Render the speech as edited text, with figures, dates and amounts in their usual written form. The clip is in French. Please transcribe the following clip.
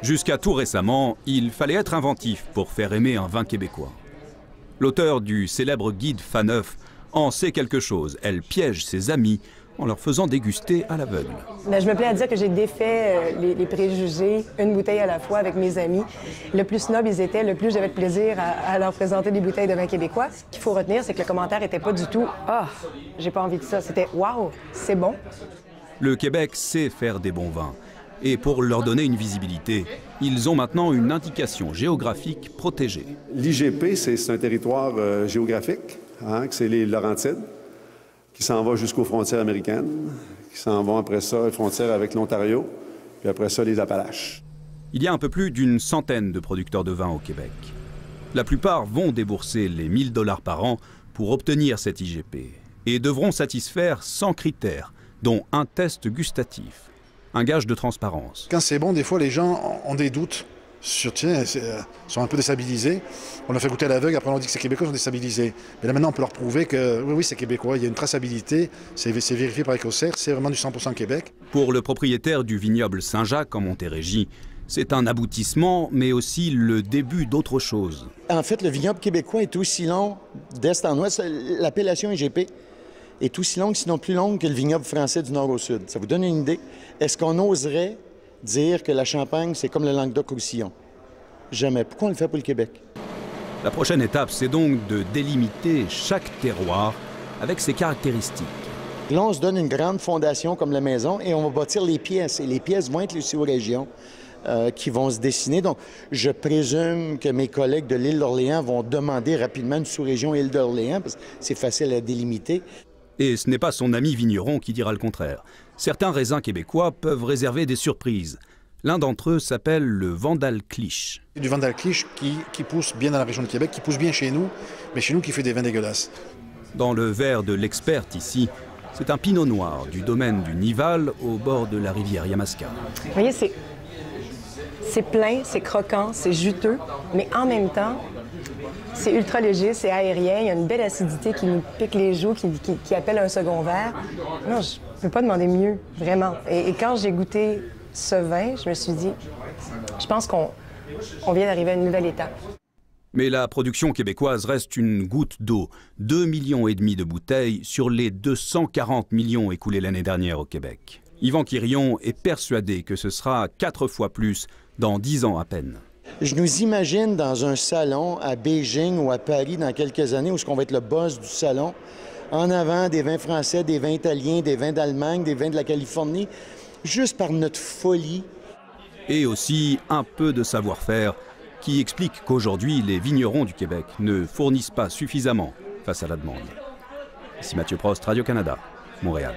Jusqu'à tout récemment, il fallait être inventif pour faire aimer un vin québécois. L'auteur du célèbre guide Faneuf en sait quelque chose. Elle piège ses amis en leur faisant déguster à l'aveugle. Je me plais à dire que j'ai défait les préjugés, une bouteille à la fois avec mes amis. Le plus snob ils étaient, le plus j'avais de plaisir à leur présenter des bouteilles de vin québécois. Ce qu'il faut retenir, c'est que le commentaire n'était pas du tout « Ah, j'ai pas envie de ça ». C'était « Wow, c'est bon ». Le Québec sait faire des bons vins. Et pour leur donner une visibilité, ils ont maintenant une indication géographique protégée. L'IGP, c'est un territoire géographique, c'est les Laurentides, qui s'en va jusqu'aux frontières américaines, qui s'en vont après ça, les frontières avec l'Ontario, puis après ça, les Appalaches. Il y a un peu plus d'une centaine de producteurs de vin au Québec. La plupart vont débourser les 1 000 $ par an pour obtenir cette IGP et devront satisfaire 100 critères, dont un test gustatif. Un gage de transparence. Quand c'est bon, des fois, les gens ont des doutes sur, tiens, sont un peu déstabilisés. On leur fait goûter à l'aveugle, après on dit que c'est québécois, ils sont déstabilisés. Mais là, maintenant, on peut leur prouver que oui, c'est québécois, il y a une traçabilité, c'est vérifié par Écossaire, c'est vraiment du 100% Québec. Pour le propriétaire du vignoble Saint-Jacques en Montérégie, c'est un aboutissement, mais aussi le début d'autre chose. En fait, le vignoble québécois est aussi long d'est en ouest. L'appellation IGP est aussi longue, sinon plus longue que le vignoble français du nord au sud. Ça vous donne une idée? Est-ce qu'on oserait dire que la Champagne, c'est comme le Languedoc-Roussillon? Jamais. Pourquoi on le fait pour le Québec? La prochaine étape, c'est donc de délimiter chaque terroir avec ses caractéristiques. Là, on se donne une grande fondation comme la maison et on va bâtir les pièces. Et les pièces vont être les sous-régions qui vont se dessiner. Donc, je présume que mes collègues de l'île d'Orléans vont demander rapidement une sous-région île d'Orléans parce que c'est facile à délimiter. Et ce n'est pas son ami vigneron qui dira le contraire. Certains raisins québécois peuvent réserver des surprises. L'un d'entre eux s'appelle le Vandal-Cliche. Du Vandal-Cliche qui pousse bien dans la région de Québec, qui pousse bien chez nous, mais chez nous qui fait des vins dégueulasses. Dans le verre de l'experte ici, c'est un pinot noir du domaine du Nival au bord de la rivière Yamaska. Vous voyez, c'est plein, c'est croquant, c'est juteux, mais en même temps, c'est ultra léger, c'est aérien, il y a une belle acidité qui nous pique les joues, qui appelle un second verre. Non, je ne peux pas demander mieux, vraiment. Et quand j'ai goûté ce vin, je me suis dit, je pense qu'on vient d'arriver à une nouvelle étape. Mais la production québécoise reste une goutte d'eau. 2,5 millions de bouteilles sur les 240 millions écoulés l'année dernière au Québec. Yvan Quirion est persuadé que ce sera 4 fois plus dans 10 ans à peine. Je nous imagine dans un salon à Beijing ou à Paris dans quelques années où on va être le boss du salon, en avant des vins français, des vins italiens, des vins d'Allemagne, des vins de la Californie, juste par notre folie. Et aussi un peu de savoir-faire qui explique qu'aujourd'hui, les vignerons du Québec ne fournissent pas suffisamment face à la demande. Ici Mathieu Prost, Radio-Canada, Montréal.